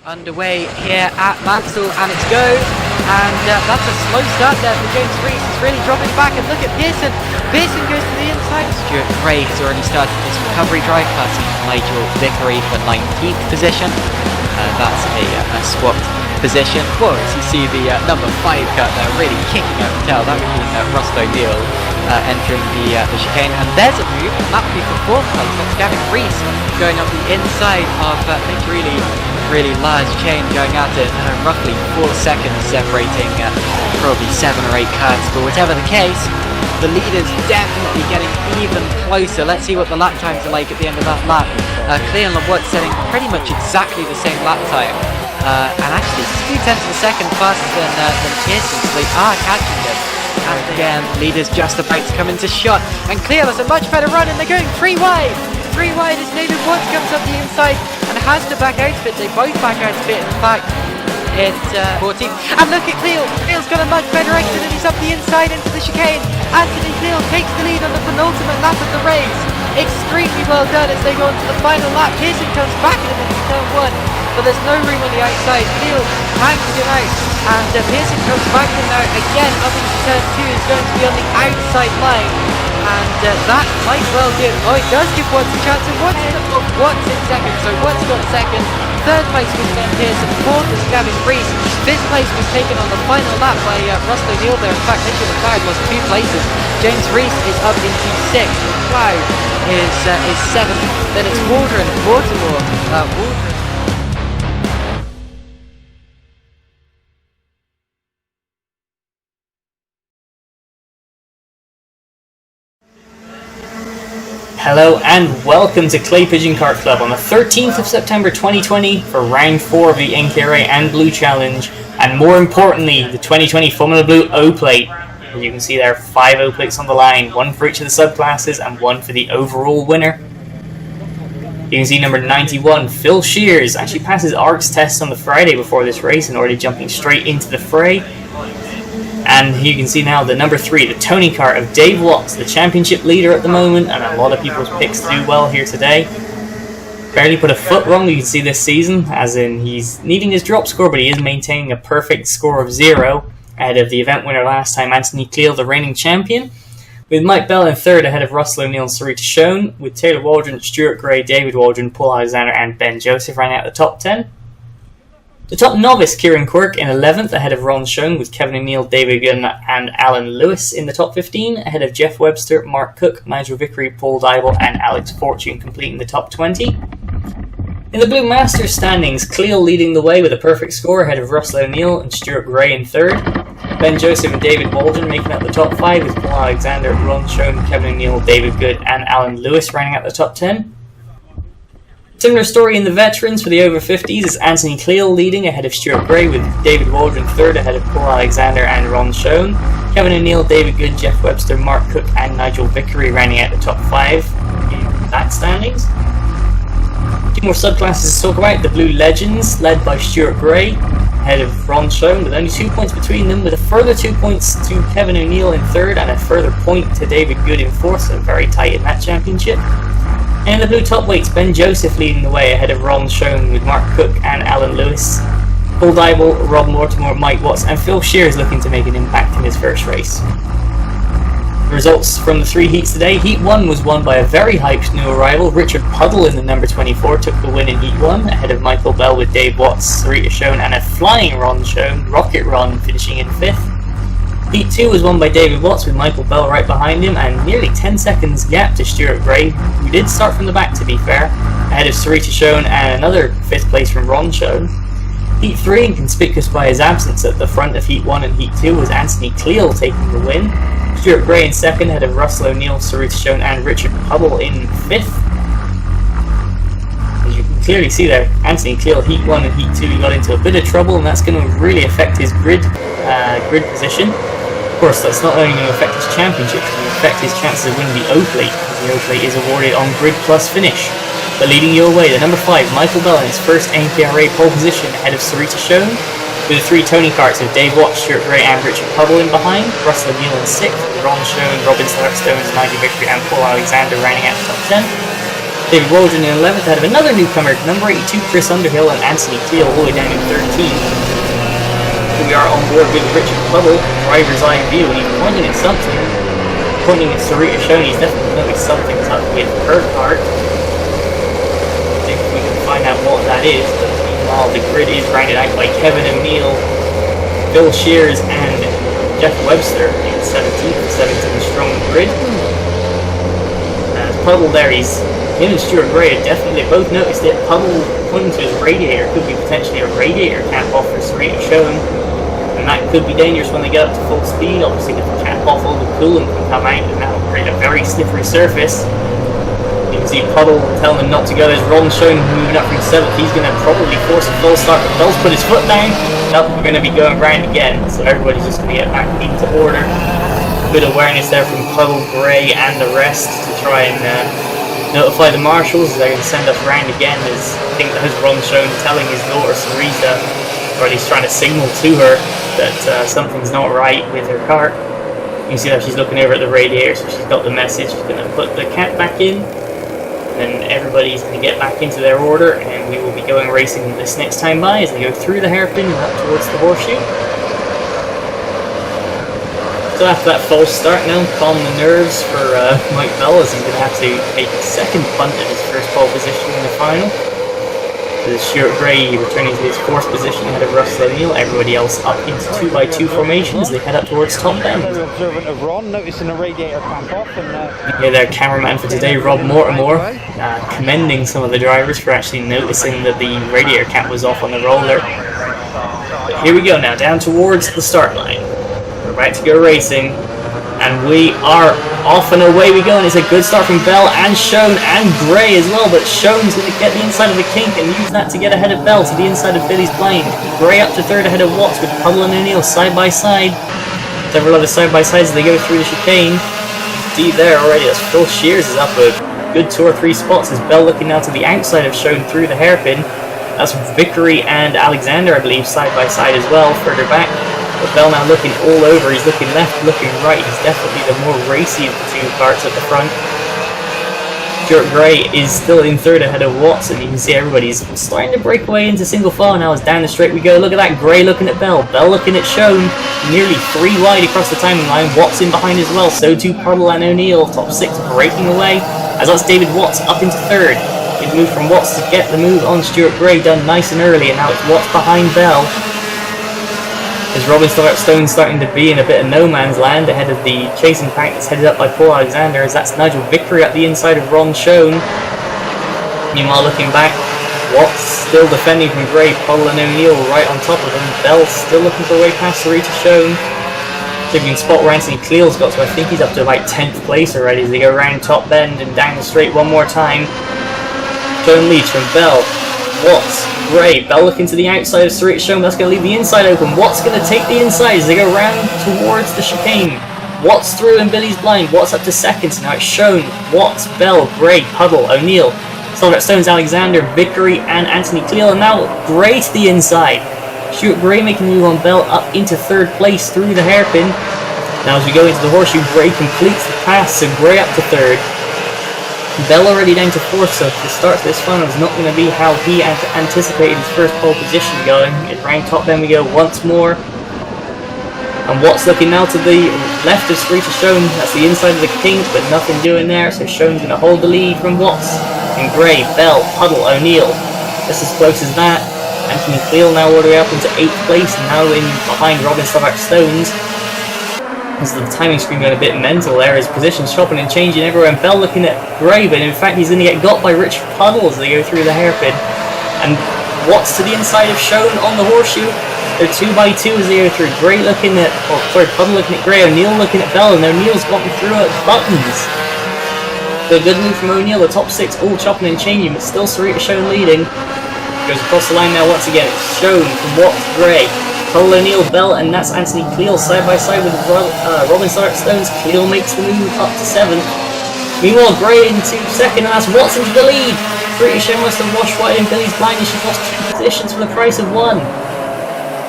Underway here at Mansell, and it's go, and that's a slow start there for James Reese. He's really dropping back, and look at Pigeon. Pigeon goes to the inside. Stuart Gray has already started his recovery drive, passing Nigel Vickery for 19th position. That's a swapped position. Well, as you see the number 5 cut there, really kicking out the tail. That would be Ross O'Neill entering the chicane, and there's a move, and that would be for 4th place. That's Gavin Reese going up the inside of this really large chain, going at it, roughly 4 seconds separating probably 7 or 8 cars. But whatever the case, the leader's definitely getting even closer. Let's see what the lap times are like at the end of that lap. Clear and LeBois setting pretty much exactly the same lap time, and actually 2/10 of a second faster than Pearson, so they are catching it. And again, leader's just about to come into shot, and Clear has a much better run, and they're going 3 wide. 3 wide as David Watts comes up the inside and has to back out of it. They both back out of it, in fact. It's 14. And look at Cleal. Cleal's got a much better exit, and he's up the inside into the chicane. Anthony Cleal takes the lead on the penultimate lap of the race. Extremely well done as they go into the final lap. Pearson comes back in into turn 1, but there's no room on the outside. Cleal hangs him out, and Pearson comes back in now again up into turn 2. He's going to be on the outside line, and that might well give. Oh, it does give Watts a chance, and Watts in second. So Watts got second. 3rd place was Ben Pearson. 4th was Gavin Reese. 5th place was taken on the final lap by Ross O'Neill there. In fact, they should have tied, lost 2 places. James Reese is up into 6th. Cloud is 7th. Then it's Waldron, Baltimore. Waldron. Hello and welcome to Clay Pigeon Kart Club on the 13th of September 2020 for round 4 of the NKRA and Blue Challenge, and more importantly the 2020 Formula Blue O plate. As you can see, there are 5 O plates on the line, 1 for each of the subclasses and 1 for the overall winner. You can see number 91, Phil Shears, actually passes ARC's tests on the Friday before this race and already jumping straight into the fray. And you can see now the number 3, the Tony Kart of Dave Watts, the championship leader at the moment, and a lot of people's picks to do well here today. Barely put a foot wrong, you can see this season, as in he's needing his drop score, but he is maintaining a perfect score of 0 ahead of the event winner last time, Anthony Cleal, the reigning champion. With Mike Bell in 3rd ahead of Russell O'Neill and Sarita Schoen, with Taylor Waldron, Stuart Gray, David Waldron, Paul Alexander and Ben Joseph rounding out the top 10. The top novice, Kieran Quirk, in 11th ahead of Ron Schoen, with Kevin O'Neill, David Gunn and Alan Lewis in the top 15, ahead of Jeff Webster, Mark Cook, Nigel Vickery, Paul Dybel and Alex Fortune completing the top 20. In the Blue Masters standings, Cleal leading the way with a perfect score ahead of Russell O'Neill and Stuart Gray in 3rd. Ben Joseph and David Waldron making up the top 5, with Paul Alexander, Ron Schoen, Kevin O'Neill, David Good and Alan Lewis rounding out the top 10. Similar story in the veterans for the over 50s is Anthony Cleal leading ahead of Stuart Gray, with David Waldron 3rd ahead of Paul Alexander and Ron Schoen. Kevin O'Neill, David Good, Jeff Webster, Mark Cook and Nigel Vickery rounding out the top 5 in that standings. 2 more subclasses to talk about. The Blue Legends, led by Stuart Gray, ahead of Ron Schoen, with only 2 points between them, with a further 2 points to Kevin O'Neill in 3rd and a further point to David Good in 4th, so very tight in that championship. And in the blue top weights, Ben Joseph leading the way ahead of Ron Schoen, with Mark Cook and Alan Lewis. Paul Dybel, Rob Mortimer, Mike Watts and Phil Shears looking to make an impact in his first race. The results from the 3 heats today. Heat 1 was won by a very hyped new arrival. Richard Puddle in the number 24 took the win in Heat 1 ahead of Michael Bell, with Dave Watts, Sarita Schoen and a flying Ron Schoen, Rocket Ron, finishing in 5th. Heat 2 was won by David Watts, with Michael Bell right behind him, and nearly 10 seconds gap to Stuart Gray, who did start from the back to be fair, ahead of Sarita Schoen and another 5th place from Ron Schoen. Heat 3, and conspicuous by his absence at the front of Heat 1 and Heat 2, was Anthony Cleal taking the win. Stuart Gray in 2nd ahead of Russell O'Neill, Sarita Schoen and Richard Puddle in 5th. As you can clearly see there, Anthony Cleal, Heat 1 and Heat 2, got into a bit of trouble, and that's going to really affect his grid position. Of course, that's not only going to affect his championship, it's going to affect his chances of winning the O plate, as the O plate is awarded on grid plus finish. But leading you away, the number 5, Michael Bell, in his first NKRA pole position ahead of Sarita Schoen, with the 3 Tony Karts of Dave Watts, Stuart Gray and Richard Puddle in behind, Russell O'Neill in 6th, Ron Schoen, Robin Stones, Nigel Vickery and Paul Alexander rounding out the top 10. David Waldron in 11th ahead of another newcomer, number 82 Chris Underhill and Anthony Cleo all the way down in 13th. We are on board with Richard Puddle, driver's eye view, and he's pointing at something. Pointing at Sarita Shone, he's definitely noticed something's up with her cart. I think we can find out what that is, but meanwhile the grid is rounded out by Kevin O'Neill, Phil Shears and Jeff Webster in 17th strong grid. Puddle there, him and Stuart Gray have definitely both noticed it. Puddle pointing to his radiator could be potentially a radiator cap off for Sarita Shone, and that could be dangerous when they get up to full speed. Obviously, if the cap off, all the coolant can come out, and that will create a very slippery surface. You can see Puddle telling them not to go. There's Ron Shone moving up from 7th. He's going to probably force a full start, but Bell's put his foot down. Now we're going to be going round again, so everybody's just going to get back into order. A bit of awareness there from Puddle, Gray, and the rest to try and notify the marshals. They're going to send us round again. As I think that has Ron Shone telling his daughter Sarita, or at least trying to signal to her that something's not right with her cart. You can see that she's looking over at the radiator, so she's got the message. She's going to put the cap back in, and everybody's going to get back into their order, and we will be going racing this next time by as they go through the hairpin and up towards the horseshoe. So after that false start now, calm the nerves for Mike Bell, as he's going to have to take a second punt at his first pole position in the final. With Stuart Gray returning to his 4th position ahead of Russell O'Neill. Everybody else up into 2x2 formation as they head up towards top bend. Very observant of Ron, noticing a radiator cap off. And their cameraman for today, Rob Mortimer, commending some of the drivers for actually noticing that the radiator cap was off on the roller. But here we go now, down towards the start line. We're about to go racing, and we are off and away we go, and it's a good start from Bell and Shone and Gray as well, but Shone's going to get the inside of the kink and use that to get ahead of Bell to the inside of Billy's blind. Gray up to 3rd ahead of Watts with Puddle and O'Neill side by side. Several other side by sides as they go through the chicane. Deep there already, as Phil Shears is up a good 2 or 3 spots as Bell looking now to the outside of Shone through the hairpin. That's Vickery and Alexander, I believe, side by side as well, further back. But Bell now looking all over, he's looking left, looking right, he's definitely the more racy of the 2 carts at the front. Stuart Gray is still in 3rd ahead of Watts, and you can see everybody's starting to break away into single file now as down the straight we go. Look at that, Gray looking at Bell, Bell looking at Shone, nearly 3 wide across the timing line. Watts in behind as well, so too Puddle and O'Neill, top 6 breaking away, as that's David Watts up into 3rd. Good move from Watts to get the move on Stuart Gray, done nice and early, and now it's Watts behind Bell. As Robin Stone's starting to be in a bit of no man's land ahead of the chasing pack that's headed up by Paul Alexander, as that's Nigel Vickery at the inside of Ron Shone. Meanwhile, looking back, Watts still defending from Gray, Puddle and O'Neill right on top of him. Bell still looking for a way past Sarita Shone. So you can spot where Anthony Cleel's got to. I think he's up to about 10th place already as they go around top bend and down the straight one more time. Shone leads from Bell. Watts, Gray, Bell looking to the outside of Sarita Shone, that's going to leave the inside open. Watts going to take the inside as they go round towards the chicane. Watts through and Billy's blind. Watts up to 2nd, now it's Shone, Watts, Bell, Gray, Puddle, O'Neill, Silver Stones, Alexander, Vickery and Anthony Cleo, and now Gray to the inside. Stuart Gray making a move on Bell up into 3rd place through the hairpin. Now as we go into the horseshoe, Gray completes the pass, so Gray up to 3rd. Bell already down to 4th, so the start to this final is not going to be how he anticipated his first pole position going. It's round top, then we go once more. And Watts looking now to the left of Sarita Shone. That's the inside of the kink, but nothing doing there, so Shone's going to hold the lead from Watts. And Gray, Bell, Puddle, O'Neill, just as close as that. Anthony Cleo now all the way up into 8th place, now in behind Robin Stone's. As the timing screen going a bit mental there, his position's chopping and changing everywhere, and Bell looking at Gray, but in fact he's going to get got by Richard Puddle as they go through the hairpin. And Watts to the inside of Shone on the horseshoe. They're 2x2 as they go through. Gray looking at, Puddle looking at Gray, O'Neill looking at Bell, and O'Neill's gotten through at buttons. So a good move from O'Neill, the top 6 all chopping and changing, but still Sarita Shone leading. Goes across the line now once again, it's Shone from Watts, Gray, Puddle, O'Neill, Bell, and that's Anthony Cleo side by side with Robin Stones. Cleo makes the move up to 7th. Meanwhile, Gray into 2nd, and that's Watts into the lead. Sarita Shone must have washed wide in Billy's blind, and she's lost 2 positions for the price of 1.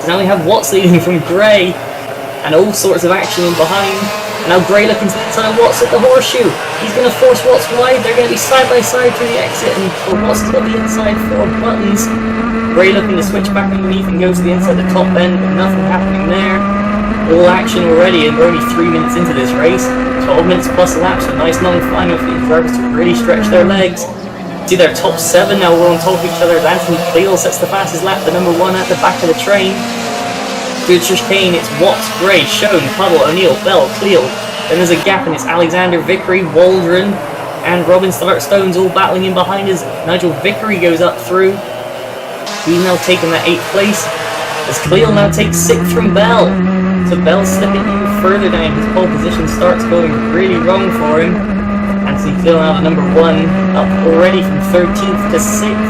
So now we have Watts leading from Gray, and all sorts of action in behind. And now Gray looking to the inside of Watts at the horseshoe. He's going to force Watts wide. They're going to be side by side through the exit, and Watts has got the inside 4 buttons. Gray looking to switch back underneath and go to the inside the top end, but nothing happening there. All action already, and we're only 3 minutes into this race. 12 minutes plus laps, a nice long final for these drivers to really stretch their legs. See their top 7 now, we're on top of each other. Anthony Cleal sets the fastest lap, the number 1 at the back of the train. Through the chicane, it's Watts, Gray, Schoen, Puddle, O'Neill, Bell, Cleal. Then there's a gap, and it's Alexander, Vickery, Waldron, and Robin Stone's all battling in behind us. Nigel Vickery goes up through. He's now taken that 8th place, as Cleal now takes 6th from Bell. So Bell's slipping even further down. His pole position starts going really wrong for him. Anthony Cleal now at number 1, up already from 13th to 6th.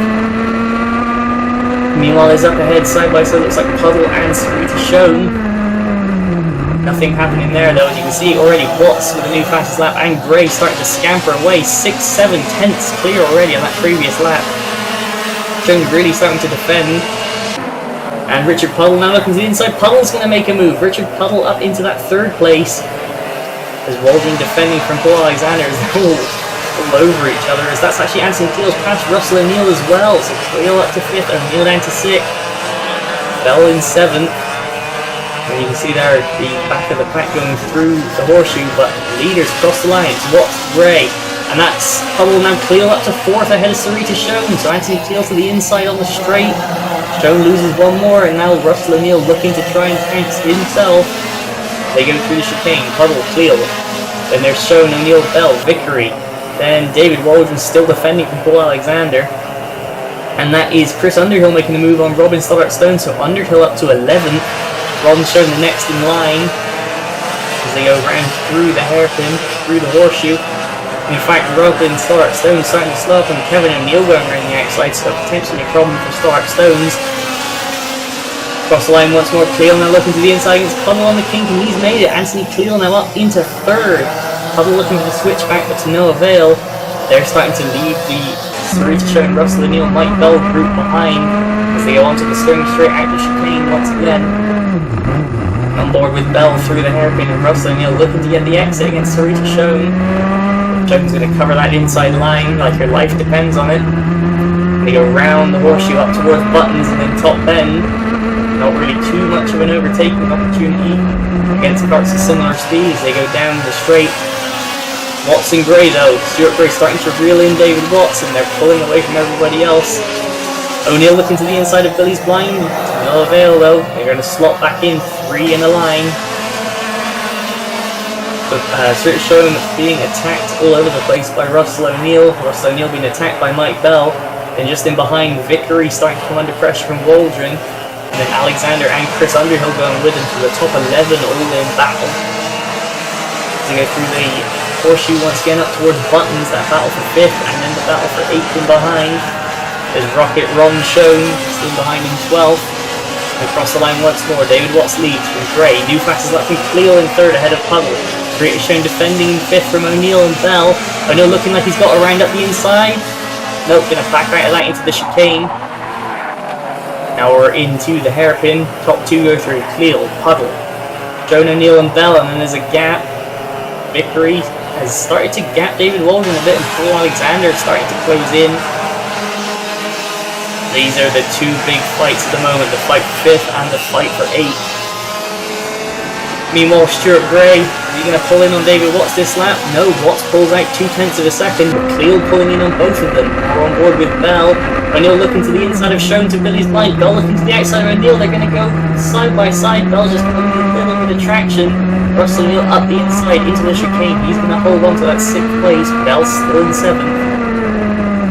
Meanwhile, is up ahead side by side, looks like Puddle and Sarita Schoen. Nothing happening there though, as you can see already. Watts with a new fastest lap, and Gray starting to scamper away. 6-7 tenths clear already on that previous lap. Schoen really starting to defend. And Richard Puddle now looking to the inside. Puddle's going to make a move. Richard Puddle up into that 3rd place. As Waldron defending from Paul Alexander is all over each other. As that's actually Anthony Cleal's past Russell O'Neill as well. So Cleal up to 5th, O'Neill down to 6th. Bell in 7th. And you can see there the back of the pack going through the horseshoe, but leaders across the line. It's Watts, Gray. And that's Puddle now. Cleal up to 4th ahead of Sarita Schoen. So Anthony Cleal to the inside on the straight. Schoen loses 1 more, and now Russell O'Neill looking to try and tank himself. They go through the chicane. Puddle, Cleal. Then there's Schoen, O'Neill, Bell, Vickery. Then David Waldron still defending from Paul Alexander. And that is Chris Underhill making a move on Robin Stone. So Underhill up to 11th. Robin Schoen the next in line. As they go round through the hairpin, through the horseshoe. In fact, Robin Stone starting to slow up, and Kevin O'Neill going around the outside, so potentially a problem for Stones. Across the line once more, Cleal now looking to the inside against Puddle on the kink, and he's made it. Anthony Cleal now up into 3rd. Puddle looking for the switch back, but to no avail. They're starting to leave the Sarita Schoen, Russell O'Neill, Mike Bell group behind as they go onto the stone straight out the chicane once again. On board with Bell through the hairpin, and Russell O'Neill looking to get the exit against Sarita Schoen. Schoen's going to cover that inside line like her life depends on it. They go round the horseshoe up towards Buttons and then top bend. Not really too much of an overtaking opportunity against carts of similar speed as they go down the straight. Watts and Gray though. Stuart Gray starting to reel in David Watts, and they're pulling away from everybody else. O'Neill looking to the inside of Billy's blind. No avail though. They're going to slot back in 3 in a line. Stuart Schoen being attacked all over the place by Russell O'Neill. Russell O'Neill being attacked by Mike Bell. And just in behind, Vickery starting to come under pressure from Waldron. And then Alexander and Chris Underhill going with him to the top 11 all-in battle. As they go through the horseshoe once again up towards Buttons, that battle for 5th, and then the battle for 8th in behind. There's Rocket Ron Schoen, still behind in 12th. And across the line once more, David Watts leads from Gray. New fastest lap from Cleal in 3rd ahead of Puddle. British Schoen defending in 5th from O'Neill and Bell. O'Neill looking like he's got a round up the inside. Nope, going to back out of that into the chicane. Now we're into the hairpin. Top 2 go through. Cleal, Puddle, Joan O'Neill and Bell, and then there's a gap. Vickery has started to gap David Waldron a bit, and Paul Alexander is starting to close in. These are the 2 big fights at the moment, the fight for 5th and the fight for 8th. Meanwhile, Stuart Gray, is he going to pull in on David Watts this lap? No, Watts pulls out 0.2 of a second, but Cleal pulling in on both of them. We're on board with Bell. O'Neill looking to the inside of Schoen to Billy's blind. Bell looking to the outside of O'Neill. They're going to go side by side. Bell just pulling a little bit of traction. Russell O'Neill up the inside into the chicane. He's going to hold on to that 6th place. Bell still in 7th.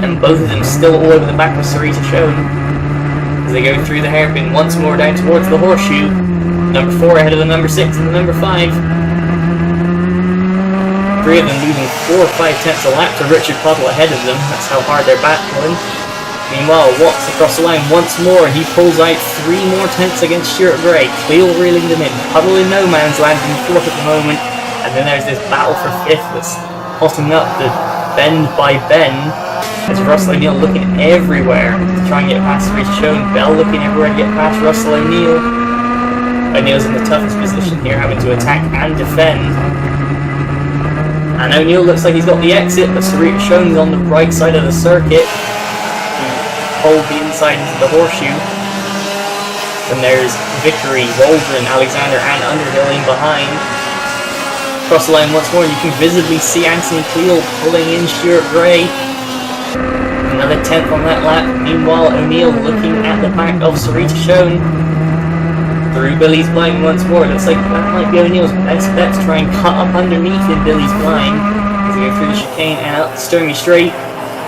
And both of them still all over the back of Sarita Schoen. As they go through the hairpin once more down towards the horseshoe. Number 4 ahead of the number 6 and the number 5. 3 of them losing 4 or 5 tenths a lap to Richard Puddle ahead of them. That's how hard they're battling. Meanwhile, Watts across the line once more. He pulls out 3 more tenths against Stuart Gray. Cleal reeling them in. Puddle in no man's land in 4th at the moment. And then there's this battle for 5th that's hotting up the bend by bend. As Russell O'Neill looking everywhere to try and get past Sarita Schoen. Bell looking everywhere to get past Russell O'Neill. O'Neill's in the toughest position here, having to attack and defend. And O'Neill looks like he's got the exit, but Sarita Schoen's on the right side of the circuit to hold the inside into the horseshoe. Then there's Vickery, Waldron, Alexander and Underhill in behind. Across the line once more, you can visibly see Anthony Cleal pulling in Stuart Gray. Another 10th on that lap. Meanwhile, O'Neill looking at the back of Sarita Schoen. Through Billy's blind once more. Looks like that might be O'Neill's best bet to try and cut up underneath in Billy's blind as they go through the chicane and up the Sturmy Straight.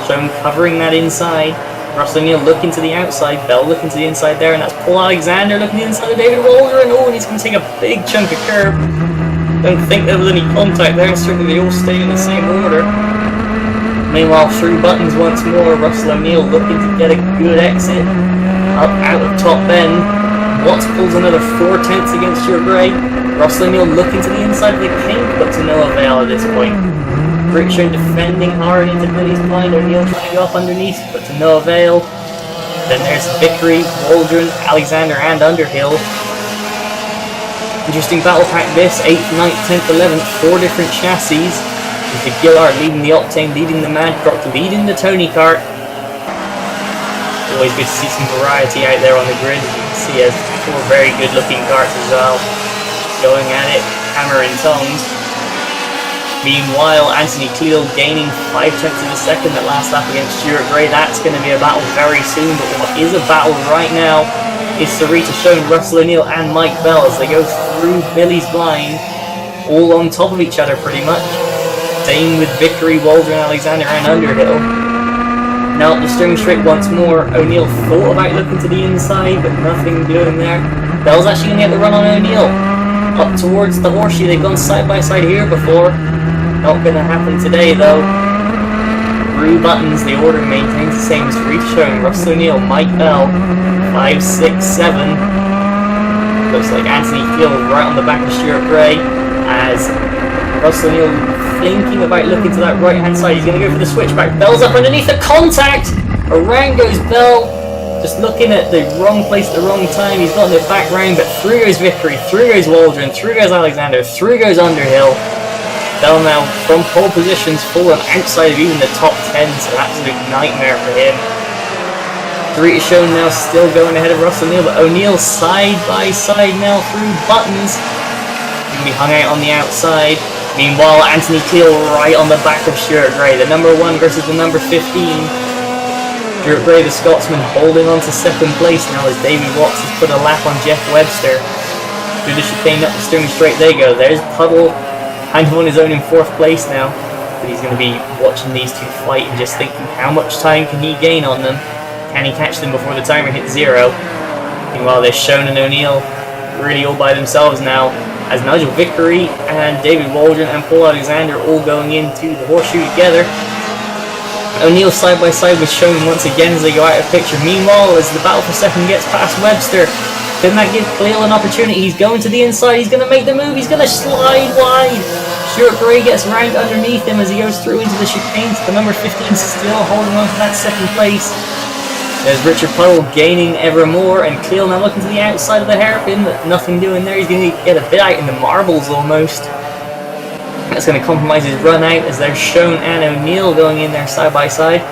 Schoen covering that inside. Russell O'Neill looking to the outside. Bell looking to the inside there, and that's Paul Alexander looking to the inside of David Waldron. Oh, and he's going to take a big chunk of curb. Don't think there was any contact there. Certainly they all stay in the same order. Meanwhile, through buttons once more. Russell O'Neill looking to get a good exit up out of top bend. Watts pulls another 4/10 against Stuart Gray. Russell O'Neill looking to the inside of the kink, but to no avail at this point. Richard defending hard into Billy's blind. O'Neill trying to go up underneath, but to no avail. Then there's Vickery, Waldron, Alexander and Underhill. Interesting battle pack this, 8th, 9th, 10th, 11th, 4 different chassis. With the Gillard leading the Octane, leading the Madcroft, leading the Tony Kart. Always good to see some variety out there on the grid. As you can see, as 4 very good looking karts as well. Going at it, hammer and tongs. Meanwhile, Anthony Cleal gaining 5/10 of a second that last lap against Stuart Gray. That's going to be a battle very soon, but what is a battle right now is Sarita Schoen, Russell O'Neill and Mike Bell as they go through Billy's blind, all on top of each other pretty much. Same with Vickery, Waldron, Alexander and Underhill. Now up the Sturmy Straight once more. O'Neill thought about looking to the inside, but nothing doing there. Bell's actually going to get the run on O'Neill. Up towards the horseshoe. They've gone side by side here before. Not going to happen today though. Through buttons, the order maintains the same as Sarita Schoen, Russell O'Neill, Mike Bell, 5, 6, 7. Looks like Anthony Cleal right on the back of Stuart Gray as Russell O'Neill thinking about looking to that right hand side. He's going to go for the switchback. Bell's up underneath the contact. Around goes Bell. Just looking at the wrong place at the wrong time. He's got in the back round, but through goes Vickery, through goes Waldron, through goes Alexander, through goes Underhill. Bell now from pole positions fallen outside of even the top 10, so absolute nightmare for him. Sarita Schoen now still going ahead of Russell O'Neill, but O'Neill side by side now through buttons. He can be hung out on the outside. Meanwhile, Anthony Cleal right on the back of Stuart Gray, the number 1 versus the number 15. Stuart Gray, the Scotsman, holding on to second place now as Davey Watts has put a lap on Jeff Webster. Through the chicane up the Sturmy Straight they go. There's Puddle, kind of on his own in 4th place now. But he's going to be watching these two fight and just thinking how much time can he gain on them. Can he catch them before the timer hits 0? Meanwhile, there's Schoen and O'Neill really all by themselves now, as Nigel Vickery and David Waldron and Paul Alexander all going into the horseshoe together. O'Neill side by side with Schoen once again as they go out of picture. Meanwhile, as the battle for second gets past Webster, can that give Cleal an opportunity? He's going to the inside, he's going to make the move, he's going to slide wide. Stuart Gray gets round underneath him as he goes through into the chicane. The number 15 still holding on to that second place. There's Richard Puddle gaining ever more, and Cleal now looking to the outside of the hairpin, but nothing doing there. He's going to get a bit out in the marbles almost. That's going to compromise his run out as there's Schoen and O'Neill going in there side by side.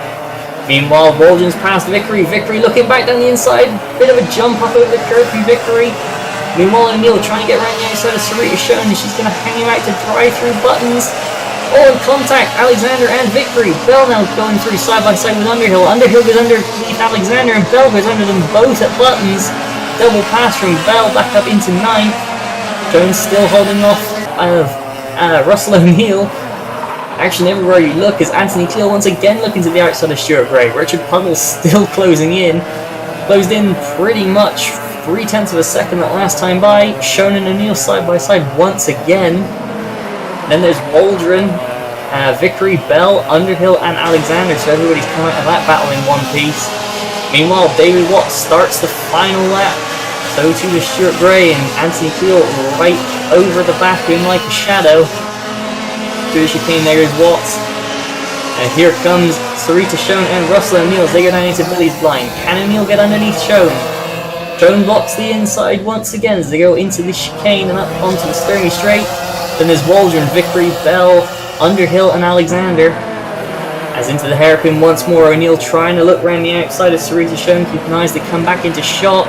Meanwhile, Waldron's past Vickery. Vickery looking back down the inside. Bit of a jump up over the curb from Vickery. Meanwhile, O'Neill trying to get around the outside of Sarita Schoen, and she's going to hang him out to dry through buttons. All in contact, Alexander and Vickery. Bell now going through side by side with Underhill. Underhill goes underneath Alexander and Bell goes under them both at buttons. Double pass from Bell back up into 9th. Jones still holding off Russell O'Neill. Action everywhere you look as Anthony Cleal once again looking to the outside of Stuart Gray. Richard Puddle still closing in. Closed in pretty much 3/10 of a second that last time by. Schoen and O'Neill side by side once again. Then there's Waldron, Vickery, Bell, Underhill and Alexander, so everybody's come out of that battle in one piece. Meanwhile, David Watts starts the final lap. So too does Stuart Gray, and Anthony Cleal right over the back of him like a shadow. Through the chicane there is Watts. And here comes Sarita Schoen and Russell O'Neill as they go down into Billy's blind. Can O'Neill get underneath Schoen? Schoen blocks the inside once again as they go into the chicane and up onto the Sturmy Straight. Then there's Waldron, Vickery, Bell, Underhill and Alexander. As into the hairpin once more, O'Neill trying to look around the outside of Sarita Schoen, keeping eyes to come back into shot.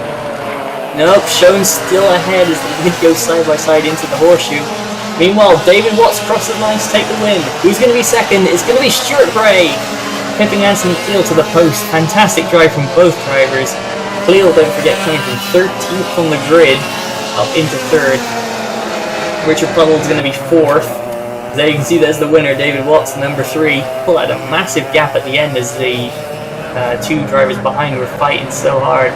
Nope, Schoen's still ahead as the Lydd goes side by side into the horseshoe. Meanwhile, David Watts crosses the lines to take the win. Who's going to be second? It's going to be Stuart Gray, pipping Anthony Cleal to the post. Fantastic drive from both drivers. Cleal, don't forget, coming from 13th on the grid up into 3rd. Richard Puddle's going to be 4th. There you can see there's the winner, David Watts, number 3. Pull out a massive gap at the end as the two drivers behind were fighting so hard.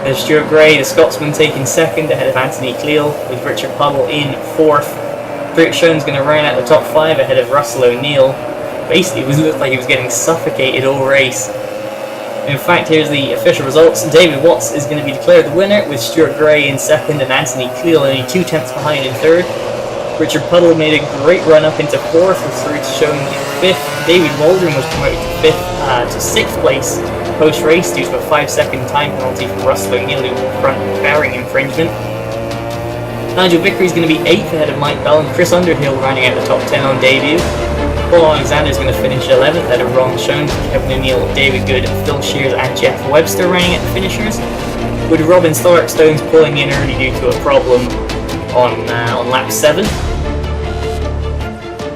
There's Stuart Gray, the Scotsman, taking 2nd ahead of Anthony Cleal, with Richard Puddle in 4th. Stuart Schoen's going to round out the top 5 ahead of Russell O'Neill. Basically, it looked like he was getting suffocated all race. In fact, here's the official results. David Watts is going to be declared the winner, with Stuart Gray in 2nd and Anthony Cleal only 2 tenths behind in 3rd. Richard Puddle made a great run up into 4th, with Sarita Schoen in 5th. David Waldron was promoted to 6th place post-race due to a 5-second time penalty from Russell O'Neill, who was front bearing infringement. Nigel Vickery is going to be 8th ahead of Mike Bell, and Chris Underhill rounding out the top 10 on debut. Paul Alexander is going to finish 11th ahead of Ron Schoen, Kevin O'Neill, David Good, Phil Shears and Jeff Webster rounding out the finishers, with Robin Stone's pulling in early due to a problem on lap 7.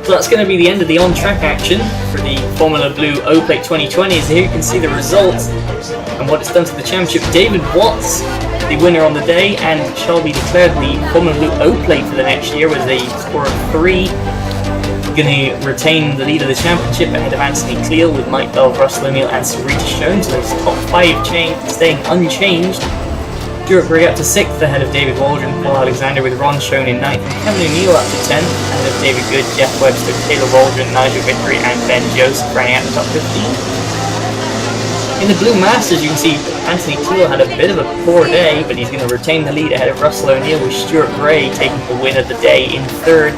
So that's going to be the end of the on-track action for the Formula Blue O-Plate 2020. As here you can see the results and what it's done to the championship. David Watts, the winner on the day, and shall be declared the Formula Blue O-Plate for the next year with a score of 3. Going to retain the lead of the championship ahead of Anthony Cleal, with Mike Bell, Russell O'Neill and Sarita Schoen. So those top 5 staying unchanged. Stuart Gray up to 6th ahead of David Waldron, Paul Alexander with Ron Schoen in 9th, and Kevin O'Neill up to 10th ahead of David Good, Jeff Webster, Taylor Waldron, Nigel Vickery and Ben Joseph rounding out the top 15. In the Blue Masters, you can see Anthony Cleal had a bit of a poor day, but he's going to retain the lead ahead of Russell O'Neill, with Stuart Gray taking the win of the day in 3rd.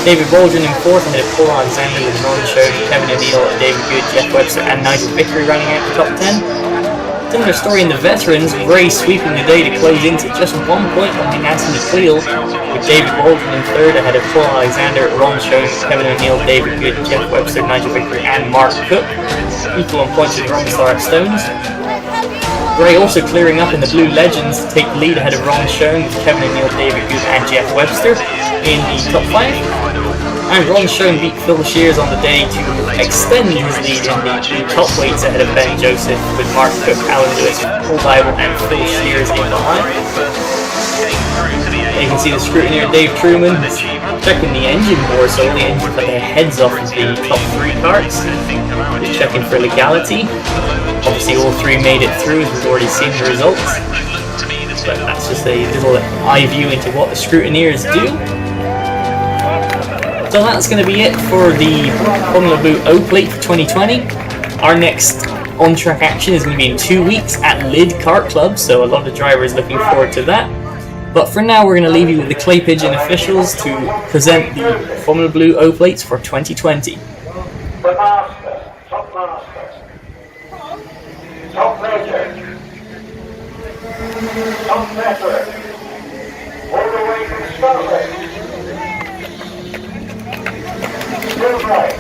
David Waldron in 4th ahead of Paul Alexander with Ron Schoen, Kevin O'Neill, David Good, Jeff Webster and Nigel Vickery rounding out the top 10. Similar story in the veterans, Gray sweeping the day to close into just 1 point behind Anthony Cleal, with David Waldron in 3rd ahead of Paul Alexander, Ron Schoen, Kevin O'Neill, David Good, Jeff Webster, Nigel Vickery and Mark Cook, equal on points with Ron Stones. Gray also clearing up in the Blue Legends to take the lead ahead of Ron Schoen, with Kevin O'Neill, David Good and Jeff Webster in the top 5. And Ron Schoen beat Phil Shears on the day to extend his lead in the top weights ahead of Ben Joseph, with Mark Cook, Alan Lewis, Paul Bible and Phil Shears in behind. You can see the scrutineer Dave Truman checking the engine board, so all the engines got their heads off of the top 3 carts. He's checking for legality. Obviously all 3 made it through, as we've already seen the results. But that's just a little eye view into what the scrutineers do. So that's going to be it for the Formula Blue O-Plate for 2020. Our next on-track action is going to be in 2 weeks at Lydd Kart Club, so a lot of drivers looking forward to that. But for now, we're going to leave you with the Clay Pigeon officials to present the Formula Blue O-Plates for 2020. The master, top major, top network, all the way from Scotland. Still right.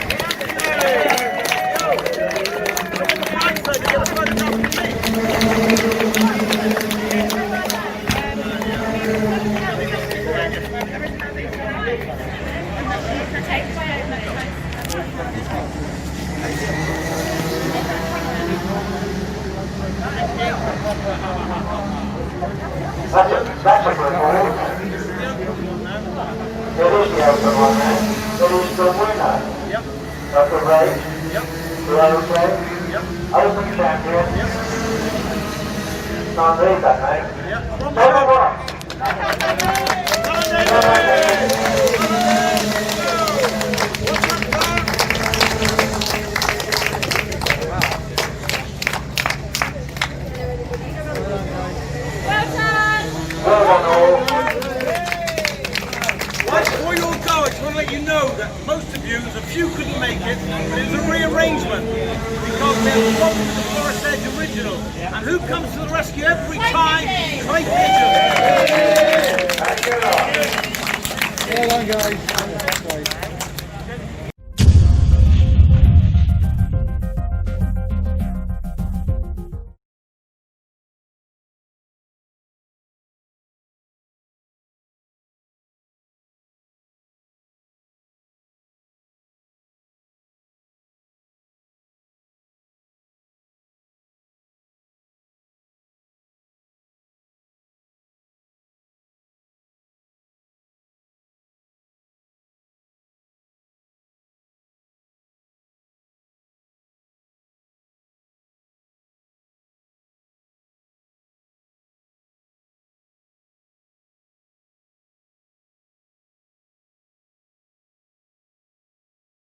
That's a good one. It is the open one, man. It is the winner of the race, the O-Plate, Open Champion. Can't read that, mate. Number 1. Well done all. Before you all go, I just want to let you know that most of you, there's a few couldn't make it, but it's a rearrangement because there's a problem with the Forestedge original. And who comes to the rescue every time? Clay Pigeon. Well done, guys.